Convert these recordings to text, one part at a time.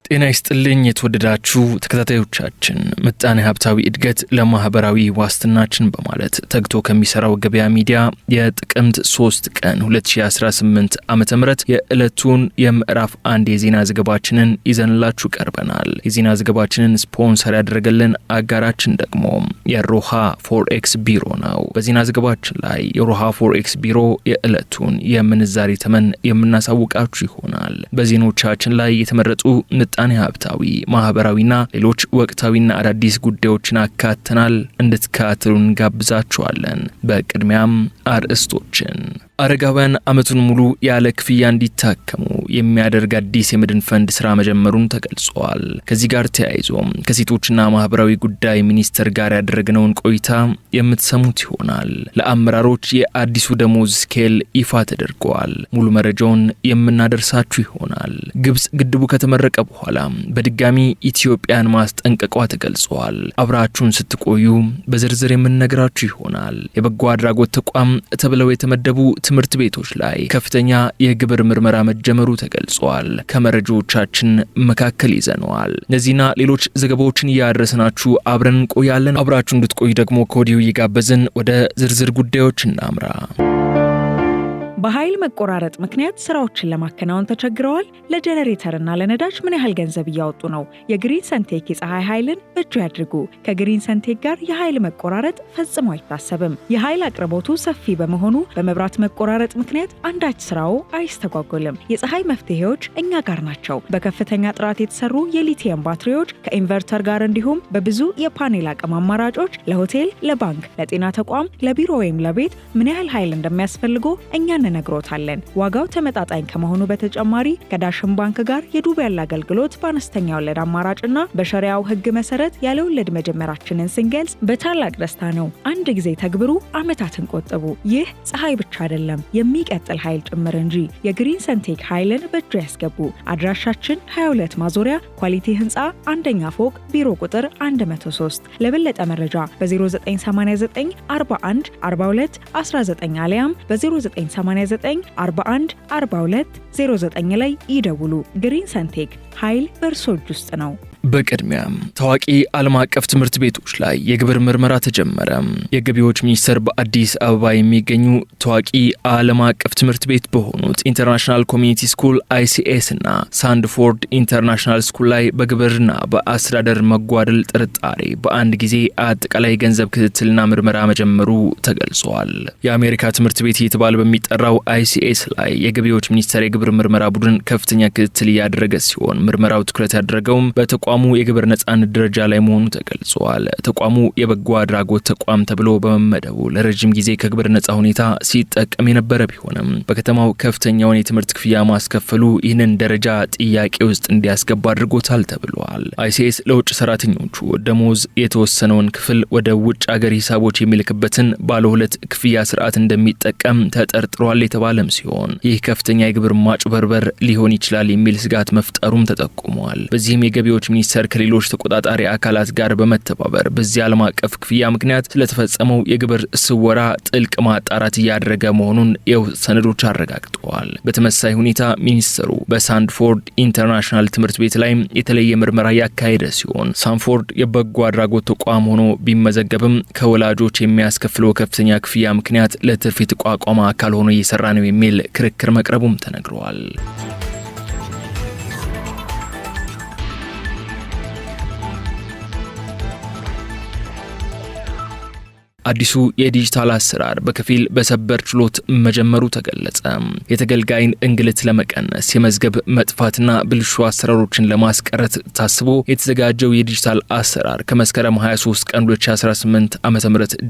ጤና ይስጥልኝ የተወደዳችሁ ተከታታዮቻችን ምጣኔ ሀብታዊ እድገት ለማህበራዊ ዋስትናችን በማለት ተግቶ ከሚሰራው ገበያ ሚዲያ የጥቅምት 3 ቀን 2018 ዓመተ ምህረት የዕለቱን የምዕራፍ 1 የዜና ዘገባችንን ይዘንላችሁ ቀርበናል። የዜና ዘገባችንን ስፖንሰር ያደረገልን አጋራችን ደግሞ የሮሃ ፎሬክስ ቢሮ ነው። በዜና ዘገባችን ላይ የሮሃ ፎሬክስ ቢሮ የዕለቱን የምንዛሬ ተመን የምናሳውቃችሁ ይሆናል። በዜናዎቻችን ላይ የተመረጡ ምጣኔ ሀብታዊ ማህበራዊና ሌሎች ወቅታዊና አዳዲስ ጉዳዮችን አካተናል። እንድትከታተሉን ጋብዛችኋለን። በቅድሚያም አርዕስቶችን አረጋውያን አመቱን ሙሉ ያለ ክፍያ እንዲታከሙ የሚያደርግ አዲስ የመድን ፈንድ ስራ መጀመሩን ተገልጿል። ከዚህ ጋር ተያይዞ ከሴቶችና ማህበራዊ ጉዳይ ሚኒስቴር ጋር ያደረግነውን ቆይታ የምትሰሙት ይሆናል። ለአመራሮች የአዲሱ ደሞዝ ስኬል ይፋ ተደርጓል። ሙሉ መረጃውን የምናደርሳችሁ ይሆናል። ግብጽ ግድቡ ከተመረቀ በኋላ በድጋሚ ኢትዮጵያን ማስጠንቀቋ ተገልጿል። አብራችሁን ስትቆዩ በዝርዝር የምንነግራችሁ ይሆናል። የበጎ አድራጎት ተቋም ተብለው የተመደቡ ትምህርት ቤቶች ላይ ከፍተኛ የግብር ምርመራ መጀመሩ ተገልጿል። ከመረጃዎቻችን መካከል ይዘነዋል። እነዚህና ሌሎች ዘገባዎችን እያደረስናችሁ አብረን እንቆያለን። አብራችሁ እንድትቆዩ ደግሞ ከወዲሁ እየጋበዝን ወደ ዝርዝር ጉዳዮች እናምራ። በኃይል መቆራረጥ ምክንያት ስራዎችን ለማከናወን ተቸግረዋል? ለጄኔሬተርና ለነዳጅ ምን ያህል ገንዘብ እያወጡ ነው? የግሪን ሰንቴክ የፀሐይ ኃይልን በእጁ ያድርጉ። ከግሪን ሰንቴክ ጋር የኃይል መቆራረጥ ፈጽሞ አይታሰብም። የኃይል አቅርቦቱ ሰፊ በመሆኑ በመብራት መቆራረጥ ምክንያት አንዳች ስራው አይስተጓጎልም። የፀሐይ መፍትሄዎች እኛ ጋር ናቸው። በከፍተኛ ጥራት የተሰሩ የሊቲየም ባትሪዎች ከኢንቨርተር ጋር እንዲሁም በብዙ የፓኔል አቅም አማራጮች ለሆቴል፣ ለባንክ፣ ለጤና ተቋም፣ ለቢሮ ወይም ለቤት ምን ያህል ኃይል እንደሚያስፈልጎ እኛ ነግሮታለን። ዋጋው ተመጣጣኝ ከመሆኑ በተጨማሪ ከዳሽን ባንክ ጋር የዱቤ ያለ አገልግሎት በአነስተኛ ወለድ አማራጭና በሸሪያው ሕግ መሰረት ያለ ወለድ መጀመራችንን ስንገልጽ በታላቅ ደስታ ነው። አንድ ጊዜ ተግብሩ፣ አመታትን ቆጥቡ። ይህ ፀሐይ ብቻ አይደለም፣ የሚቀጥል ኃይል ጭምር እንጂ። የግሪን ሰንቴክ ኃይልን በእጁ ያስገቡ። አድራሻችን 22 ማዞሪያ ኳሊቲ ህንፃ አንደኛ ፎቅ ቢሮ ቁጥር 103። ለበለጠ መረጃ በ0989 41 42 19 አሊያም በ0989 41 42 09 ላይ ይደውሉ። ግሪን ሰንቴክ ኃይል በእርሶ እጅ ውስጥ ነው። በቅድሚያም ታዋቂ ዓለም አቀፍ ትምህርት ቤቶች ላይ የግብር ምርመራ ተጀመረ። የገቢዎች ሚኒስቴር በአዲስ አበባ የሚገኙ ታዋቂ ዓለም አቀፍ ትምህርት ቤት በሆኑት ኢንተርናሽናል ኮሚኒቲ ስኩል ICS እና ሳንድፎርድ ኢንተርናሽናል ስኩል ላይ በግብርና በአስተዳደር መጓደል ጥርጣሬ በአንድ ጊዜ አጠቃላይ ገንዘብ ክትትልና ምርመራ መጀመሩ ተገልጿል። የአሜሪካ ትምህርት ቤት እየተባለ በሚጠራው ICS ላይ የገቢዎች ሚኒስቴር የግብር ምርመራ ቡድን ከፍተኛ ክትትል እያደረገ ሲሆን ምርመራው ትኩረት ያደረገውም ተቋሙ የግብር ነጻነት ደረጃ ላይ መሆኑ ተገልጿል። ተቋሙ የበጎ አድራጎት ተቋም ተብሎ በመመደቡ ለረጅም ጊዜ ከግብር ነጻ ሁኔታ ሲጠቀም የነበረ ቢሆንም በከተማው ከፍተኛውን የትምህርት ክፍያ ማስከፈሉ ይህንን ደረጃ ጥያቄ ውስጥ እንዲያስገባ አድርጎታል ተብሏል። ICS ለውጭ ሰራተኞቹ ደሞዝ የተወሰነውን ክፍል ወደ ውጭ ሀገር ሂሳቦች የሚልክበትን ባለ ሁለት ክፍያ ስርዓት እንደሚጠቀም ተጠርጥሯል የተባለም ሲሆን ይህ ከፍተኛ የግብር ማጭበርበር ሊሆን ይችላል የሚል ስጋት መፍጠሩም ተጠቁሟል። በዚህም የገቢዎች ሚኒስቴር ከሌሎች ተቆጣጣሪ አካላት ጋር በመተባበር በዚህ ዓለም አቀፍ ክፍያ ምክንያት ስለተፈጸመው የግብር ስወራ ጥልቅ ማጣራት እያደረገ መሆኑን የውስጥ ሰነዶች አረጋግጠዋል። በተመሳሳይ ሁኔታ ሚኒስትሩ በሳንድፎርድ ኢንተርናሽናል ትምህርት ቤት ላይ የተለየ ምርመራ ያካሄደ ሲሆን ሳንፎርድ የበጎ አድራጎት ተቋም ሆኖ ቢመዘገብም ከወላጆች የሚያስከፍለው ከፍተኛ ክፍያ ምክንያት ለትርፍ የተቋቋመ አካል ሆኖ እየሰራ ነው የሚል ክርክር መቅረቡም ተነግሯል። አዲሱ የዲጂታል አሰራር በከፊል በሰበር ችሎት መጀመሩ ተገለጸ። የተገልጋይን እንግልት ለመቀነስ የመዝገብ መጥፋትና ብልሹ አሰራሮችን ለማስቀረት ታስቦ የተዘጋጀው የዲጂታል አሰራር ከመስከረም 23 ቀን 2018 ዓ.ም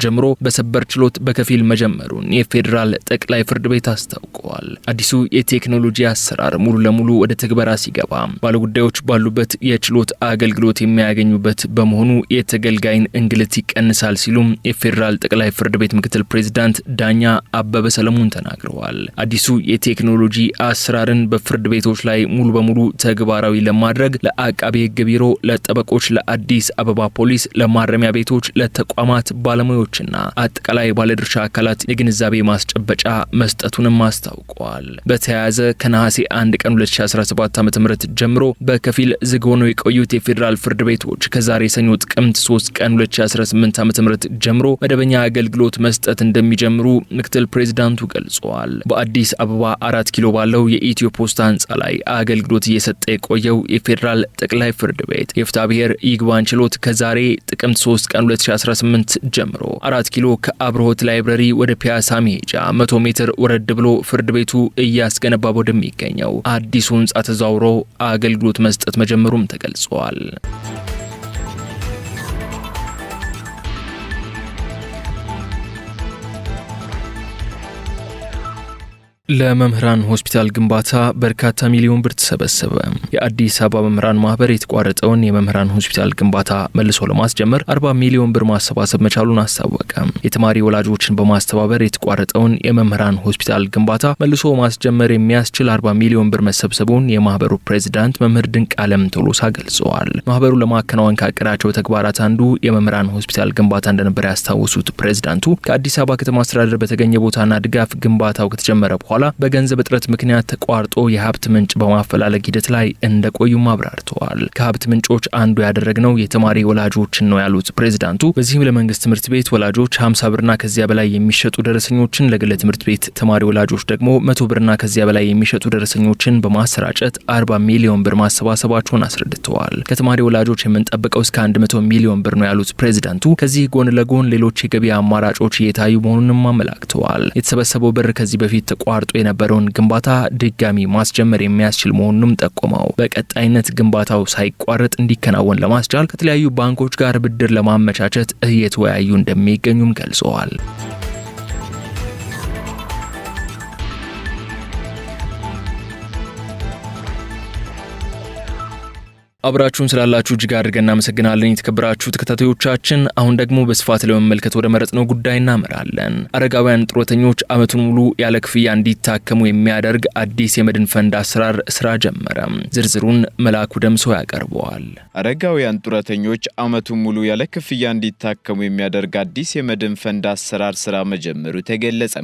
ጀምሮ በሰበር ችሎት በከፊል መጀመሩን የፌዴራል ጠቅላይ ፍርድ ቤት አስታውቋል። አዲሱ የቴክኖሎጂ አሰራር ሙሉ ለሙሉ ወደ ተግባራ ሲገባ ባለጉዳዮች ባሉበት የችሎት አገልግሎት የሚያገኙበት በመሆኑ የተገልጋይን እንግልት ይቀንሳል ሲሉም የፌዴራል የፌዴራል ጠቅላይ ፍርድ ቤት ምክትል ፕሬዝዳንት ዳኛ አበበ ሰለሞን ተናግረዋል። አዲሱ የቴክኖሎጂ አሰራርን በፍርድ ቤቶች ላይ ሙሉ በሙሉ ተግባራዊ ለማድረግ ለአቃቤ ሕግ ቢሮ፣ ለጠበቆች፣ ለአዲስ አበባ ፖሊስ፣ ለማረሚያ ቤቶች፣ ለተቋማት ባለሙያዎችና አጠቃላይ ባለድርሻ አካላት የግንዛቤ ማስጨበጫ መስጠቱንም አስታውቀዋል። በተያያዘ ከነሐሴ 1 ቀን 2017 ዓ.ም ጀምሮ በከፊል ዝግ ሆነው የቆዩት የፌዴራል ፍርድ ቤቶች ከዛሬ ሰኞ ጥቅምት 3 ቀን 2018 ዓ.ም ጀምሮ መደበኛ አገልግሎት መስጠት እንደሚጀምሩ ምክትል ፕሬዝዳንቱ ገልጸዋል። በአዲስ አበባ 4 ኪሎ ባለው የኢትዮ ፖስታ ህንጻ ላይ አገልግሎት እየሰጠ የቆየው የፌዴራል ጠቅላይ ፍርድ ቤት የፍትሐብሔር ይግባኝ ችሎት ከዛሬ ጥቅምት 3 ቀን 2018 ጀምሮ 4 ኪሎ ከአብርሆት ላይብረሪ ወደ ፒያሳ መሄጃ 100 ሜትር ወረድ ብሎ ፍርድ ቤቱ እያስገነባ ወደሚገኘው አዲሱ ህንጻ ተዛውሮ አገልግሎት መስጠት መጀመሩም ተገልጿል። ለመምህራን ሆስፒታል ግንባታ በርካታ ሚሊዮን ብር ተሰበሰበ። የአዲስ አበባ መምህራን ማህበር የተቋረጠውን የመምህራን ሆስፒታል ግንባታ መልሶ ለማስጀመር 40 ሚሊዮን ብር ማሰባሰብ መቻሉን አስታወቀ። የተማሪ ወላጆችን በማስተባበር የተቋረጠውን የመምህራን ሆስፒታል ግንባታ መልሶ ማስጀመር የሚያስችል 40 ሚሊዮን ብር መሰብሰቡን የማህበሩ ፕሬዝዳንት መምህር ድንቅዓለም ቶሎሳ ገልጸዋል። ማህበሩ ለማከናወን ካቀዳቸው ተግባራት አንዱ የመምህራን ሆስፒታል ግንባታ እንደነበር ያስታወሱት ፕሬዝዳንቱ ከአዲስ አበባ ከተማ አስተዳደር በተገኘ ቦታና ድጋፍ ግንባታው ከተጀመረ በኋላ በገንዘብ እጥረት ምክንያት ተቋርጦ የሀብት ምንጭ በማፈላለግ ሂደት ላይ እንደቆዩም አብራርተዋል። ከሀብት ምንጮች አንዱ ያደረግነው የተማሪ ወላጆችን ነው ያሉት ፕሬዝዳንቱ በዚህም ለመንግስት ትምህርት ቤት ወላጆች 50 ብርና ከዚያ በላይ የሚሸጡ ደረሰኞችን፣ ለግል ትምህርት ቤት ተማሪ ወላጆች ደግሞ 100 ብርና ከዚያ በላይ የሚሸጡ ደረሰኞችን በማሰራጨት 40 ሚሊዮን ብር ማሰባሰባቸውን አስረድተዋል። ከተማሪ ወላጆች የምንጠብቀው እስከ 100 ሚሊዮን ብር ነው ያሉት ፕሬዝዳንቱ ከዚህ ጎን ለጎን ሌሎች የገበያ አማራጮች እየታዩ መሆኑንም አመላክተዋል። የተሰበሰበው ብር ከዚህ በፊት ተቋርጦ የነበረውን ግንባታ ድጋሚ ማስጀመር የሚያስችል መሆኑንም ጠቁመው በቀጣይነት ግንባታው ሳይቋረጥ እንዲከናወን ለማስቻል ከተለያዩ ባንኮች ጋር ብድር ለማመቻቸት እየተወያዩ እንደሚገኙም ገልጸዋል። አብራችሁን ስላላችሁ እጅግ አድርገን እናመሰግናለን። የተከበራችሁ ተከታታዮቻችን፣ አሁን ደግሞ በስፋት ለመመልከት ወደ መረጥነው ጉዳይ እናመራለን። አረጋውያን ጡረተኞች ዓመቱን ሙሉ ያለ ክፍያ እንዲታከሙ የሚያደርግ አዲስ የመድን ፈንድ አሰራር ስራ ጀመረ። ዝርዝሩን መላኩ ደምሶ ያቀርበዋል። አረጋውያን ጡረተኞች ዓመቱን ሙሉ ያለ ክፍያ እንዲታከሙ የሚያደርግ አዲስ የመድን ፈንድ አሰራር ስራ መጀመሩ ተገለጸ።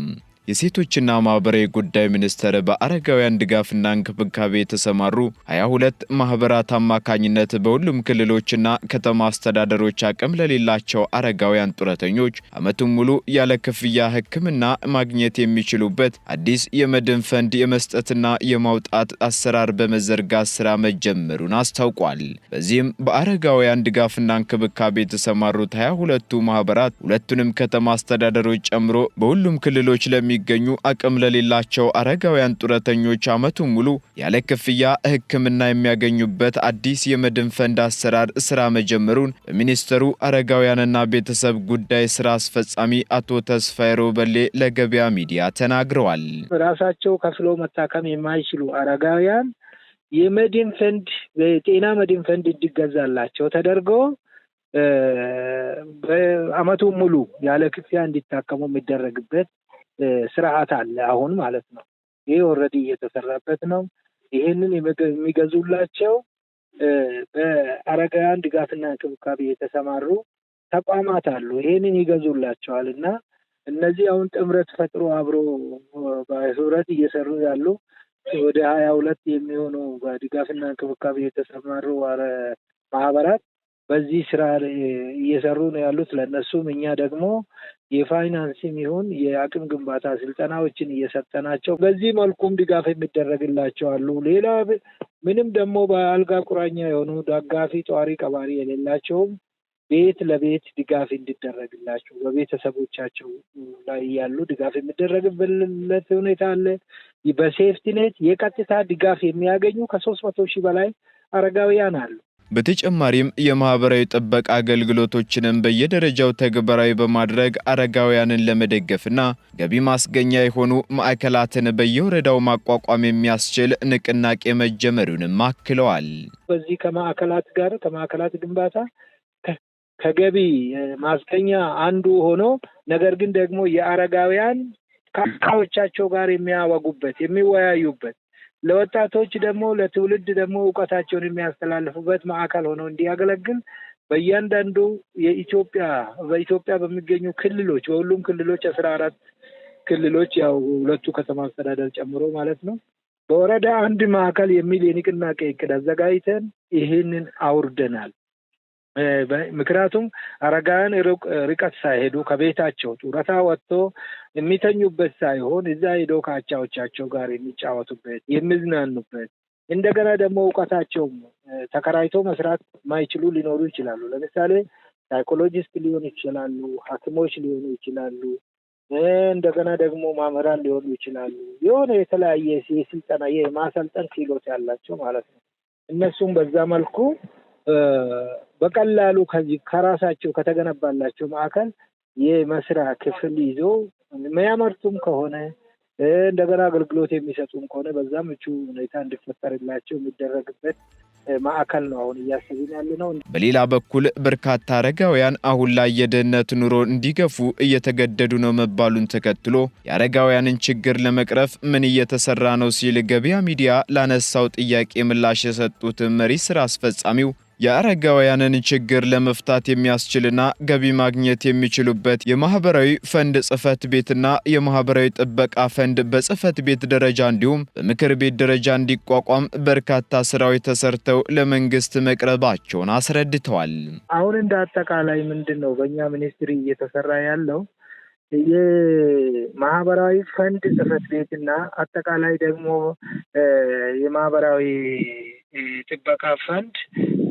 የሴቶችና ማህበራዊ ጉዳይ ሚኒስቴር በአረጋውያን ድጋፍና እንክብካቤ የተሰማሩ 22 ማህበራት አማካኝነት በሁሉም ክልሎችና ከተማ አስተዳደሮች አቅም ለሌላቸው አረጋውያን ጡረተኞች ዓመቱን ሙሉ ያለ ክፍያ ሕክምና ማግኘት የሚችሉበት አዲስ የመድን ፈንድ የመስጠትና የማውጣት አሰራር በመዘርጋት ስራ መጀመሩን አስታውቋል። በዚህም በአረጋውያን ድጋፍና እንክብካቤ የተሰማሩት 22ቱ ማህበራት ሁለቱንም ከተማ አስተዳደሮች ጨምሮ በሁሉም ክልሎች የሚገኙ አቅም ለሌላቸው አረጋውያን ጡረተኞች ዓመቱን ሙሉ ያለ ክፍያ ሕክምና የሚያገኙበት አዲስ የመድን ፈንድ አሰራር ስራ መጀመሩን በሚኒስትሩ አረጋውያንና ቤተሰብ ጉዳይ ስራ አስፈጻሚ አቶ ተስፋዬ ሮበሌ ለገበያ ሚዲያ ተናግረዋል። ራሳቸው ከፍሎ መታከም የማይችሉ አረጋውያን የመድን ፈንድ በጤና መድን ፈንድ እንዲገዛላቸው ተደርጎ በዓመቱን ሙሉ ያለ ክፍያ እንዲታከሙ የሚደረግበት ስርዓት አለ አሁን ማለት ነው። ይሄ ኦልሬዲ እየተሰራበት ነው። ይሄንን የሚገዙላቸው በአረጋውያን ድጋፍና እንክብካቤ የተሰማሩ ተቋማት አሉ። ይሄንን ይገዙላቸዋል እና እነዚህ አሁን ጥምረት ፈጥሮ አብሮ በህብረት እየሰሩ ያሉ ወደ 22 የሚሆኑ በድጋፍና እንክብካቤ የተሰማሩ ማህበራት በዚህ ስራ እየሰሩ ነው ያሉት። ለነሱም እኛ ደግሞ የፋይናንስም ይሁን የአቅም ግንባታ ስልጠናዎችን እየሰጠናቸው በዚህ መልኩም ድጋፍ የሚደረግላቸው አሉ። ሌላ ምንም ደግሞ በአልጋ ቁራኛ የሆኑ ደጋፊ ጧሪ ቀባሪ የሌላቸውም ቤት ለቤት ድጋፍ እንዲደረግላቸው በቤተሰቦቻቸው ላይ ያሉ ድጋፍ የሚደረግበት ሁኔታ አለ። በሴፍቲ ኔት የቀጥታ ድጋፍ የሚያገኙ ከ300 ሺህ በላይ አረጋውያን አሉ። በተጨማሪም የማህበራዊ ጥበቃ አገልግሎቶችንም በየደረጃው ተግባራዊ በማድረግ አረጋውያንን ለመደገፍና ገቢ ማስገኛ የሆኑ ማዕከላትን በየወረዳው ማቋቋም የሚያስችል ንቅናቄ መጀመሩንም አክለዋል። በዚህ ከማዕከላት ግንባታ ከገቢ ማስገኛ አንዱ ሆኖ ነገር ግን ደግሞ የአረጋውያን ከአካባቢዎቻቸው ጋር የሚያወጉበት የሚወያዩበት ለወጣቶች ደግሞ ለትውልድ ደግሞ ዕውቀታቸውን የሚያስተላልፉበት ማዕከል ሆኖ እንዲያገለግል በእያንዳንዱ በኢትዮጵያ በሚገኙ ክልሎች በሁሉም ክልሎች 14 ክልሎች ያው ሁለቱ ከተማ አስተዳደር ጨምሮ ማለት ነው በወረዳ አንድ ማዕከል የሚል የንቅናቄ እቅድ አዘጋጅተን ይህንን አውርደናል። ምክንያቱም አረጋውያን ርቀት ሳይሄዱ ከቤታቸው ጡረታ ወጥቶ የሚተኙበት ሳይሆን እዛ ሄደው ከአቻዎቻቸው ጋር የሚጫወቱበት የሚዝናኑበት እንደገና ደግሞ ዕውቀታቸው ተከራይቶ መስራት ማይችሉ ሊኖሩ ይችላሉ። ለምሳሌ ሳይኮሎጂስት ሊሆኑ ይችላሉ፣ ሐኪሞች ሊሆኑ ይችላሉ፣ እንደገና ደግሞ መምህራን ሊሆኑ ይችላሉ። የሆነ የተለያየ የስልጠና የማሰልጠን ክህሎት ያላቸው ማለት ነው። እነሱም በዛ መልኩ በቀላሉ ከራሳቸው ከተገነባላቸው ማዕከል የመስራ ክፍል ይዞ የሚያመርቱም ከሆነ እንደገና አገልግሎት የሚሰጡም ከሆነ በዛ ምቹ ሁኔታ እንዲፈጠርላቸው የሚደረግበት ማዕከል ነው አሁን እያሰብን ያለነው። በሌላ በኩል በርካታ አረጋውያን አሁን ላይ የድህነት ኑሮ እንዲገፉ እየተገደዱ ነው መባሉን ተከትሎ የአረጋውያንን ችግር ለመቅረፍ ምን እየተሰራ ነው ሲል ገበያ ሚዲያ ላነሳው ጥያቄ ምላሽ የሰጡት መሪ ስራ አስፈጻሚው የአረጋውያንን ችግር ለመፍታት የሚያስችልና ገቢ ማግኘት የሚችሉበት የማህበራዊ ፈንድ ጽህፈት ቤትና የማህበራዊ ጥበቃ ፈንድ በጽህፈት ቤት ደረጃ እንዲሁም በምክር ቤት ደረጃ እንዲቋቋም በርካታ ስራዎች ተሰርተው ለመንግስት መቅረባቸውን አስረድተዋል። አሁን እንደ አጠቃላይ ምንድነው በእኛ ሚኒስትሪ እየተሰራ ያለው የማህበራዊ ፈንድ ጽህፈት ቤትና አጠቃላይ ደግሞ የማህበራዊ ጥበቃ ፈንድ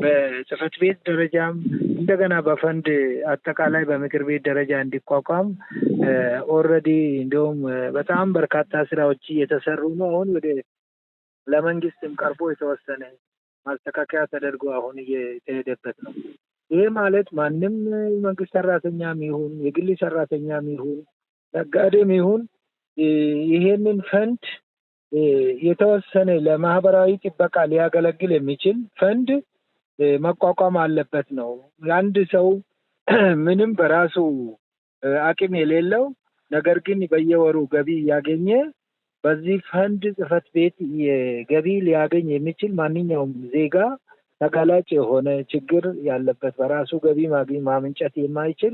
በጽህፈት ቤት ደረጃም እንደገና በፈንድ አጠቃላይ በምክር ቤት ደረጃ እንዲቋቋም ኦልሬዲ እንደውም በጣም በርካታ ስራዎች እየተሰሩ ነው። አሁን ወደ ለመንግስትም ቀርቦ የተወሰነ ማስተካከያ ተደርጎ አሁን እየተሄደበት ነው። ይሄ ማለት ማንም መንግስት ሰራተኛም ይሁን የግል ሰራተኛም ይሁን ነጋዴም ይሁን ይሄንን ፈንድ የተወሰነ ለማህበራዊ ጥበቃ ሊያገለግል የሚችል ፈንድ መቋቋም አለበት ነው። አንድ ሰው ምንም በራሱ አቅም የሌለው ነገር ግን በየወሩ ገቢ ያገኘ በዚህ ፈንድ ጽህፈት ቤት የገቢ ሊያገኝ የሚችል ማንኛውም ዜጋ ተጋላጭ የሆነ ችግር ያለበት በራሱ ገቢ ማመንጨት የማይችል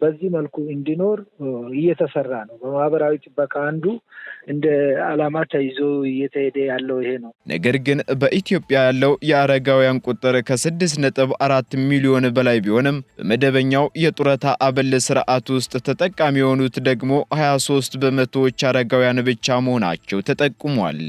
በዚህ መልኩ እንዲኖር እየተሰራ ነው። በማህበራዊ ጥበቃ አንዱ እንደ ዓላማ ተይዞ እየተሄደ ያለው ይሄ ነው። ነገር ግን በኢትዮጵያ ያለው የአረጋውያን ቁጥር ከ6.4 ሚሊዮን በላይ ቢሆንም በመደበኛው የጡረታ አበል ስርዓት ውስጥ ተጠቃሚ የሆኑት ደግሞ 23 በመቶዎች አረጋውያን ብቻ መሆናቸው ተጠቁሟል።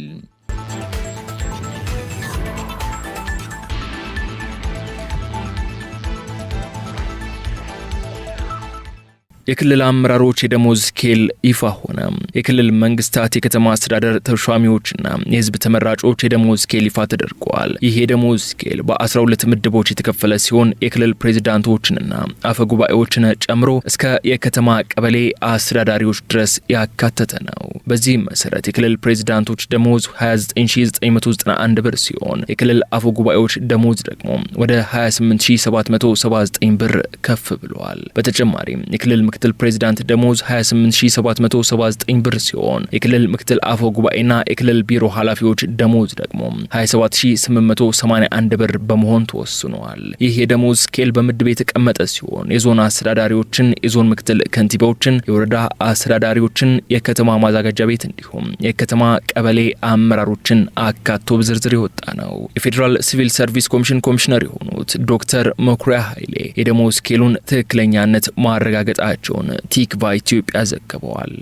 የክልል አመራሮች የደሞዝ ስኬል ይፋ ሆነ። የክልል መንግስታት የከተማ አስተዳደር ተሿሚዎችና የህዝብ ተመራጮች የደሞዝ ስኬል ይፋ ተደርጓል። ይህ የደሞዝ ስኬል በ12 ምድቦች የተከፈለ ሲሆን የክልል ፕሬዝዳንቶችንና አፈ ጉባኤዎችን ጨምሮ እስከ የከተማ ቀበሌ አስተዳዳሪዎች ድረስ ያካተተ ነው። በዚህም መሰረት የክልል ፕሬዝዳንቶች ደሞዝ 29991 ብር ሲሆን የክልል አፈ ጉባኤዎች ደሞዝ ደግሞ ወደ 28779 ብር ከፍ ብሏል። በተጨማሪም የክልል ምክትል ፕሬዝዳንት ደሞዝ 28779 ብር ሲሆን የክልል ምክትል አፈ ጉባኤና የክልል ቢሮ ኃላፊዎች ደሞዝ ደግሞ 27881 ብር በመሆን ተወስኗል። ይህ የደሞዝ ስኬል በምድብ የተቀመጠ ሲሆን የዞን አስተዳዳሪዎችን፣ የዞን ምክትል ከንቲባዎችን፣ የወረዳ አስተዳዳሪዎችን፣ የከተማ ማዘጋጃ ቤት እንዲሁም የከተማ ቀበሌ አመራሮችን አካቶ በዝርዝር የወጣ ነው። የፌዴራል ሲቪል ሰርቪስ ኮሚሽን ኮሚሽነር የሆኑት ዶክተር መኩሪያ ኃይሌ የደሞዝ ስኬሉን ትክክለኛነት ማረጋገጣቸው ቲክቫ ኢትዮጵያ ዘግበዋል።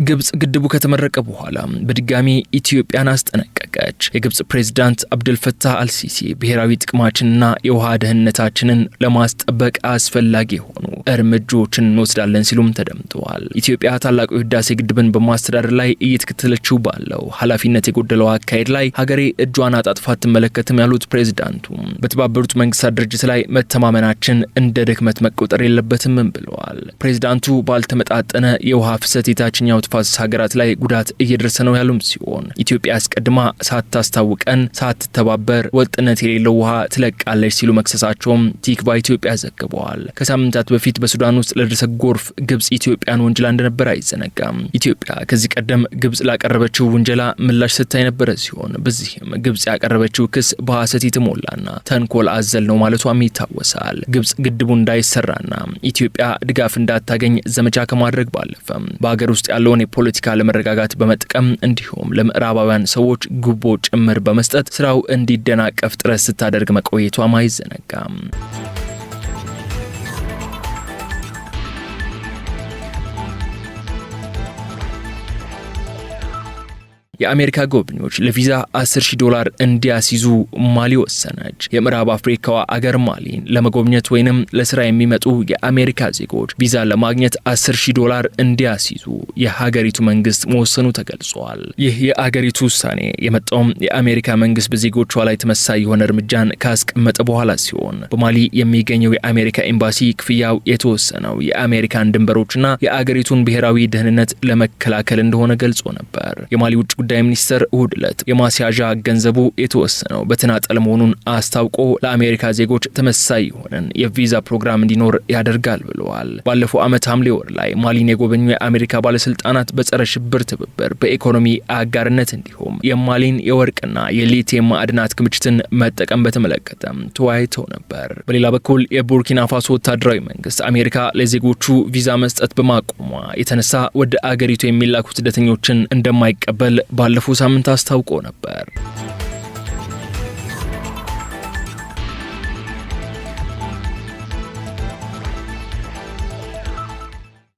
ግብጽ ግድቡ ከተመረቀ በኋላ በድጋሚ ኢትዮጵያን አስጠነቀቀች። አስጠነቀቀች። የግብጽ ፕሬዝዳንት አብዱልፈታህ አልሲሲ ብሔራዊ ጥቅማችንና የውሃ ደህንነታችንን ለማስጠበቅ አስፈላጊ የሆኑ እርምጃዎችን እንወስዳለን ሲሉም ተደምጠዋል። ኢትዮጵያ ታላቁ የህዳሴ ግድብን በማስተዳደር ላይ እየተከተለችው ባለው ኃላፊነት የጎደለው አካሄድ ላይ ሀገሬ እጇን አጣጥፋ አትመለከትም ያሉት ፕሬዝዳንቱ በተባበሩት መንግስታት ድርጅት ላይ መተማመናችን እንደ ድክመት መቆጠር የለበትም ብለዋል። ፕሬዝዳንቱ ባልተመጣጠነ የውሃ ፍሰት የታችኛው ተፋሰስ ሀገራት ላይ ጉዳት እየደረሰ ነው ያሉም ሲሆን ኢትዮጵያ አስቀድማ ሳታስታውቀን ሳትተባበር ወጥነት የሌለው ውሃ ትለቃለች ሲሉ መክሰሳቸውም ቲክቫ ኢትዮጵያ ዘግበዋል። ከሳምንታት በፊት በሱዳን ውስጥ ለደረሰ ጎርፍ ግብጽ ኢትዮጵያን ወንጅላ እንደነበር አይዘነጋም። ኢትዮጵያ ከዚህ ቀደም ግብጽ ላቀረበችው ውንጀላ ምላሽ ሰጥታ የነበረ ሲሆን በዚህም ግብጽ ያቀረበችው ክስ በሐሰት የተሞላና ተንኮል አዘል ነው ማለቷም ይታወሳል። ግብጽ ግድቡ እንዳይሰራና ኢትዮጵያ ድጋፍ እንዳታገኝ ዘመቻ ከማድረግ ባለፈም በሀገር ውስጥ ያለውን የፖለቲካ አለመረጋጋት በመጠቀም እንዲሁም ለምዕራባውያን ሰዎች ጉቦ ጭምር በመስጠት ስራው እንዲደናቀፍ ጥረት ስታደርግ መቆየቷም አይዘነጋም። የአሜሪካ ጎብኚዎች ለቪዛ $10,000 እንዲያስይዙ ማሊ ወሰነች። የምዕራብ አፍሪካዋ አገር ማሊን ለመጎብኘት ወይንም ለስራ የሚመጡ የአሜሪካ ዜጎች ቪዛ ለማግኘት $10,000 እንዲያስይዙ የሀገሪቱ መንግስት መወሰኑ ተገልጿል። ይህ የአገሪቱ ውሳኔ የመጣውም የአሜሪካ መንግስት በዜጎቿ ላይ ተመሳሳይ የሆነ እርምጃን ካስቀመጠ በኋላ ሲሆን በማሊ የሚገኘው የአሜሪካ ኤምባሲ ክፍያው የተወሰነው የአሜሪካን ድንበሮችና የአገሪቱን ብሔራዊ ደህንነት ለመከላከል እንደሆነ ገልጾ ነበር። የማሊ ውጭ ጉዳይ ሚኒስተር እሁድ ዕለት የማስያዣ ገንዘቡ የተወሰነው በተናጠል መሆኑን አስታውቆ ለአሜሪካ ዜጎች ተመሳሳይ የሆነን የቪዛ ፕሮግራም እንዲኖር ያደርጋል ብለዋል። ባለፈው ዓመት ሐምሌ ወር ላይ ማሊን የጎበኙ የአሜሪካ ባለስልጣናት በጸረ ሽብር ትብብር፣ በኢኮኖሚ አጋርነት እንዲሁም የማሊን የወርቅና የሊቲየም ማዕድናት ክምችትን መጠቀም በተመለከተ ተወያይተው ነበር። በሌላ በኩል የቡርኪና ፋሶ ወታደራዊ መንግስት አሜሪካ ለዜጎቹ ቪዛ መስጠት በማቆሟ የተነሳ ወደ አገሪቱ የሚላኩ ስደተኞችን እንደማይቀበል ባለፈው ሳምንት አስታውቆ ነበር።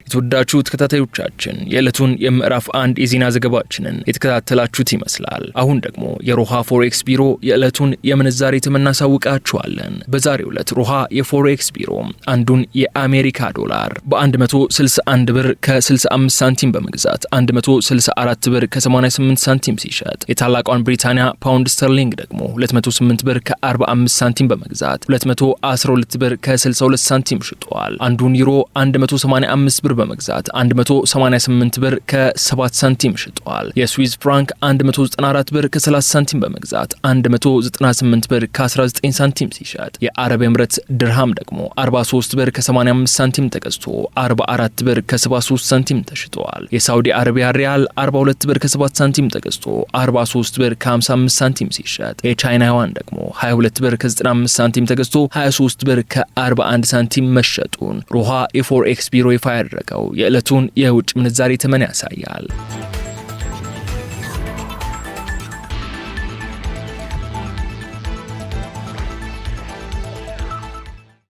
የተወዳጁ ተከታታዮቻችን የዕለቱን የምዕራፍ 1 የዜና ዘገባችንን የተከታተላችሁት ይመስላል። አሁን ደግሞ የሮሃ ፎሬክስ ቢሮ የዕለቱን የምንዛሬ ተመን እናሳውቃችኋለን። በዛሬው ዕለት ሮሃ የፎሬክስ ቢሮ አንዱን የአሜሪካ ዶላር በ161 ብር ከ65 ሳንቲም በመግዛት 164 ብር ከ88 ሳንቲም ሲሸጥ የታላቋን ብሪታንያ ፓውንድ ስተርሊንግ ደግሞ 208 ብር ከ45 ሳንቲም በመግዛት 212 ብር ከ62 ሳንቲም ሽጧል። አንዱን ዩሮ 185 ብር በመግዛት 188 ብር ከ7 ሳንቲም ሽጧል። የስዊዝ ፍራንክ 194 ብር ከ30 ሳንቲም በመግዛት 198 ብር ከ19 ሳንቲም ሲሸጥ የአረብ ኤምሬትስ ድርሃም ደግሞ 43 ብር ከ85 ሳንቲም ተገዝቶ 44 ብር ከ73 ሳንቲም ተሽጧል። የሳውዲ አረቢያ ሪያል 42 ብር ከ7 ሳንቲም ተገዝቶ 43 ብር ከ55 ሳንቲም ሲሸጥ የቻይና ዩዋን ደግሞ 22 ብር ከ95 ሳንቲም ተገዝቶ 23 ብር ከ41 ሳንቲም መሸጡን ሮሃ የፎሬክስ ቢሮ ይፋ ያደረገው የዕለቱን የውጭ ምንዛሬ ተመን ያሳያል።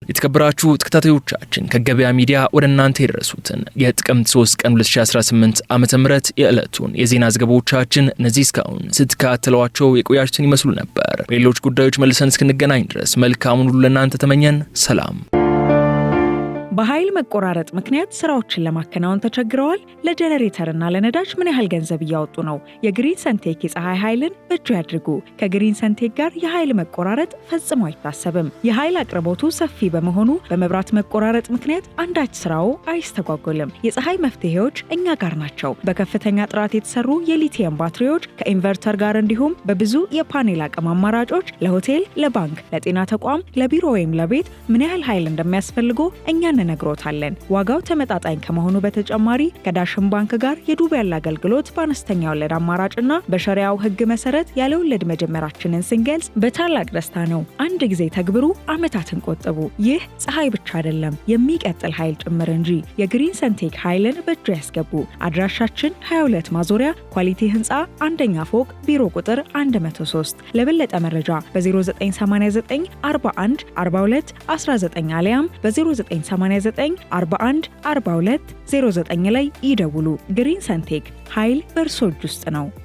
የተከበራችሁ ተከታታዮቻችን ከገበያ ሚዲያ ወደ እናንተ የደረሱትን የጥቅምት 3 ቀን 2018 ዓመተ ምህረት የዕለቱን የዜና ዘገባዎቻችን እነዚህ እስካሁን ስትከታተሏቸው የቆያችሁትን ይመስሉ ነበር። በሌሎች ጉዳዮች መልሰን እስክንገናኝ ድረስ መልካሙን ሁሉ ለእናንተ ተመኘን። ሰላም። በኃይል መቆራረጥ ምክንያት ስራዎችን ለማከናወን ተቸግረዋል? ለጄኔሬተርና ለነዳጅ ምን ያህል ገንዘብ እያወጡ ነው? የግሪን ሰንቴክ የፀሐይ ኃይልን በእጁ ያድርጉ። ከግሪን ሰንቴክ ጋር የኃይል መቆራረጥ ፈጽሞ አይታሰብም። የኃይል አቅርቦቱ ሰፊ በመሆኑ በመብራት መቆራረጥ ምክንያት አንዳች ስራው አይስተጓጎልም። የፀሐይ መፍትሄዎች እኛ ጋር ናቸው። በከፍተኛ ጥራት የተሰሩ የሊቲየም ባትሪዎች ከኢንቨርተር ጋር እንዲሁም በብዙ የፓኔል አቅም አማራጮች ለሆቴል፣ ለባንክ፣ ለጤና ተቋም፣ ለቢሮ ወይም ለቤት ምን ያህል ኃይል እንደሚያስፈልጎ እኛ እንነግሮታለን። ዋጋው ተመጣጣኝ ከመሆኑ በተጨማሪ ከዳሽን ባንክ ጋር የዱቤ ያለ አገልግሎት በአነስተኛ ወለድ አማራጭና በሸሪያው ሕግ መሰረት ያለ ወለድ መጀመራችንን ስንገልጽ በታላቅ ደስታ ነው። አንድ ጊዜ ተግብሩ፣ ዓመታትን ቆጥቡ። ይህ ፀሐይ ብቻ አይደለም፣ የሚቀጥል ኃይል ጭምር እንጂ። የግሪን ሰንቴክ ኃይልን በእጁ ያስገቡ። አድራሻችን 22 ማዞሪያ ኳሊቲ ህንፃ አንደኛ ፎቅ ቢሮ ቁጥር 103። ለበለጠ መረጃ በ0989 41 42 19 አሊያም በ0989 41 42 09 ላይ ይደውሉ። ግሪን ሰንቴክ ኃይል በእርሶ እጅ ውስጥ ነው።